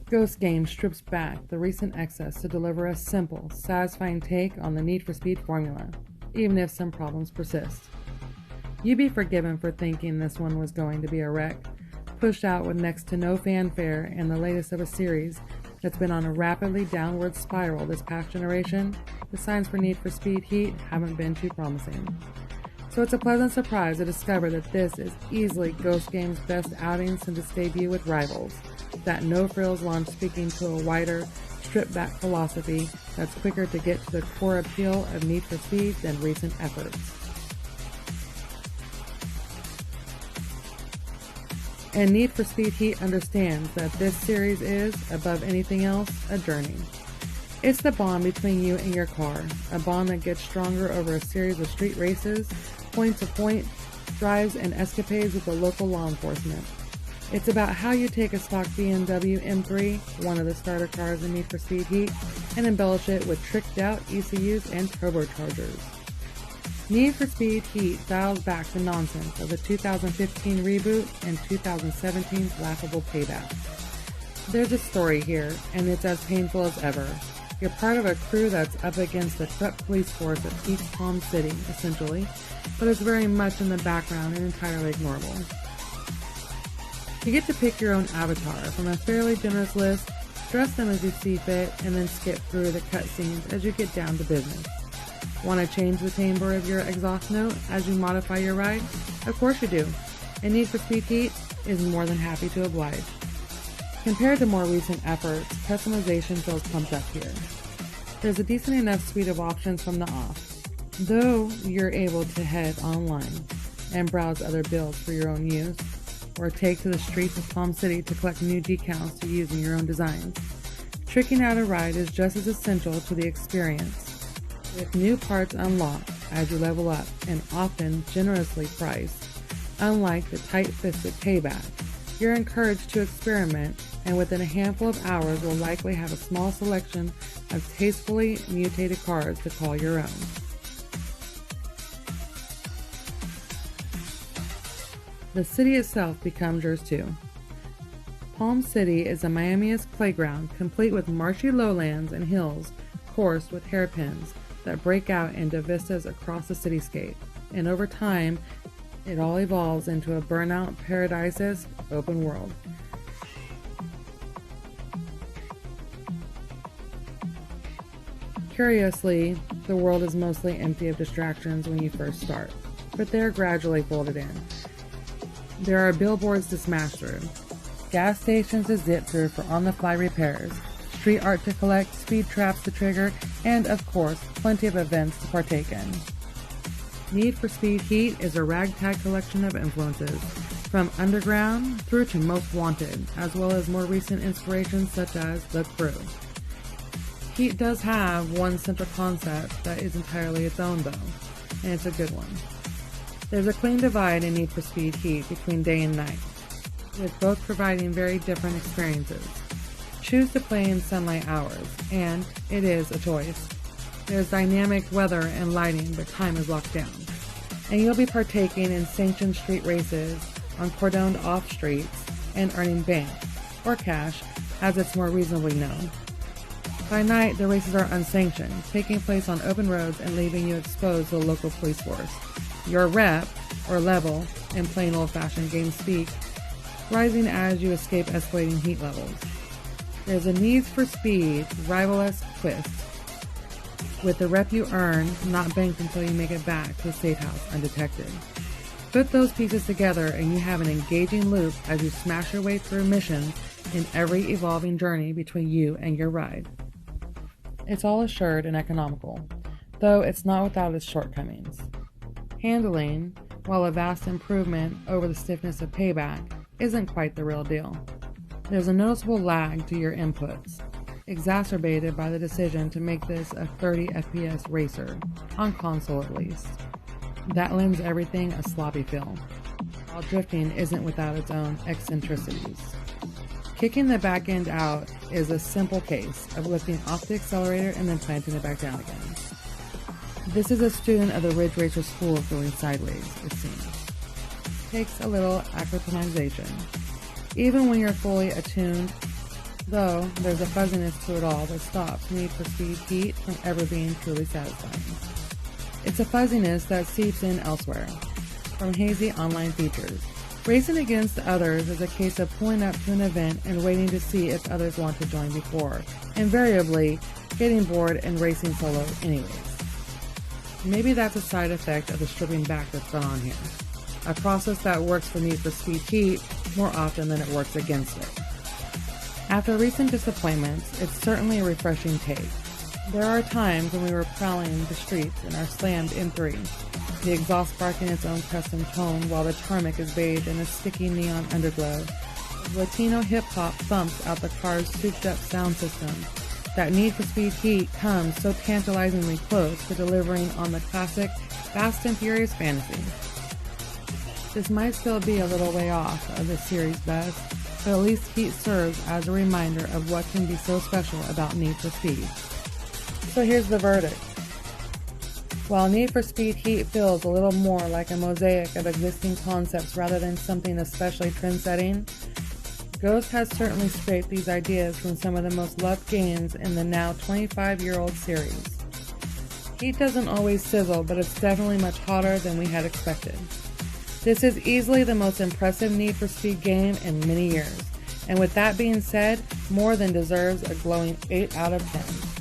Ghost Games strips back the recent excess to deliver a simple, satisfying take on the Need for Speed formula, even if some problems persist. You'd be forgiven for thinking this one was going to be a wreck, pushed out with next to no fanfare and the latest of a series that's been on a rapidly downward spiral this past generation. The signs for Need for Speed Heat haven't been too promising. So it's a pleasant surprise to discover that this is easily Ghost Games' best outing since its debut with Rivals, that no-frills launch speaking to a wider, stripped-back philosophy that's quicker to get to the core appeal of Need for Speed than recent efforts. And Need for Speed Heat understands that this series is, above anything else, a journey. It's the bond between you and your car, a bond that gets stronger over a series of street races, point-to-point drives, and escapades with the local law enforcement. It's about how you take a stock BMW M3, one of the starter cars in Need for Speed Heat, and embellish it with tricked-out ECUs and turbochargers. Need for Speed Heat dials back the nonsense of the 2015 reboot and 2017's laughable payback. There's a story here, and it's as painful as ever. You're part of a crew that's up against the corrupt police force of East Palm City, essentially, but is very much in the background and entirely ignorable. You get to pick your own avatar from a fairly generous list, dress them as you see fit, and then skip through the cutscenes as you get down to business. Want to change the timbre of your exhaust note as you modify your ride? Of course you do, and Need for Speed Heat is more than happy to oblige. Compared to more recent efforts, customization feels pumped up here. There's a decent enough suite of options from the off, though you're able to head online and browse other builds for your own use, or take to the streets of Palm City to collect new decals to use in your own designs. Tricking out a ride is just as essential to the experience, with new parts unlocked as you level up and often generously priced. Unlike the tight-fisted payback, you're encouraged to experiment, and within a handful of hours will likely have a small selection of tastefully mutated cars to call your own. The city itself becomes yours too. Palm City is a Miami-esque playground complete with marshy lowlands and hills coursed with hairpins that break out into vistas across the cityscape, and over time, it all evolves into a burnout paradise-esque open world. Curiously, the world is mostly empty of distractions when you first start, but they're gradually folded in. There are billboards to smash through, gas stations to zip through for on-the-fly repairs, street art to collect, speed traps to trigger, and of course, plenty of events to partake in. Need for Speed Heat is a ragtag collection of influences, from underground through to most wanted, as well as more recent inspirations such as The Crew. Heat does have one central concept that is entirely its own though, and it's a good one. There's a clean divide in Need for Speed Heat between day and night, with both providing very different experiences. Choose to play in sunlight hours, and it is a choice. There's dynamic weather and lighting, but time is locked down. And you'll be partaking in sanctioned street races on cordoned off streets and earning bank, or cash, as it's more reasonably known. By night, the races are unsanctioned, taking place on open roads and leaving you exposed to the local police force. Your rep, or level, in plain old-fashioned game speak, rising as you escape escalating heat levels. There's a Need for Speed rival-esque twist, with the rep you earn not banked until you make it back to the State House undetected. Put those pieces together and you have an engaging loop as you smash your way through missions in every evolving journey between you and your ride. It's all assured and economical, though it's not without its shortcomings. Handling, while a vast improvement over the stiffness of Payback, isn't quite the real deal. There's a noticeable lag to your inputs, exacerbated by the decision to make this a 30 FPS racer, on console at least. That lends everything a sloppy feel, while drifting isn't without its own eccentricities. Kicking the back end out is a simple case of lifting off the accelerator and then planting it back down again. This is a student of the Ridge Racer School of going sideways, it seems. Takes a little acclimatization. Even when you're fully attuned though there's a fuzziness to it all that stops Need for Speed Heat from ever being truly satisfying. It's a fuzziness that seeps in elsewhere, from hazy online features. Racing against others is a case of pulling up to an event and waiting to see if others want to join before, invariably getting bored and racing solo anyways. Maybe that's a side effect of the stripping back that's gone on here, a process that works for Need for Speed Heat more often than it works against it. After recent disappointments, it's certainly a refreshing take. There are times when we were prowling the streets in our slammed M3, the exhaust sparking its own custom tone while the tarmac is bathed in a sticky neon underglow. Latino hip-hop thumps out the car's souped-up sound system. That Need for Speed Heat comes so tantalizingly close to delivering on the classic Fast and Furious fantasy. This might still be a little way off of the series' best, but at least Heat serves as a reminder of what can be so special about Need for Speed. So here's the verdict. While Need for Speed Heat feels a little more like a mosaic of existing concepts rather than something especially trend-setting, Ghost has certainly scraped these ideas from some of the most loved games in the now 25-year-old series. Heat doesn't always sizzle, but it's definitely much hotter than we had expected. This is easily the most impressive Need for Speed game in many years, and with that being said, more than deserves a glowing 8 out of 10.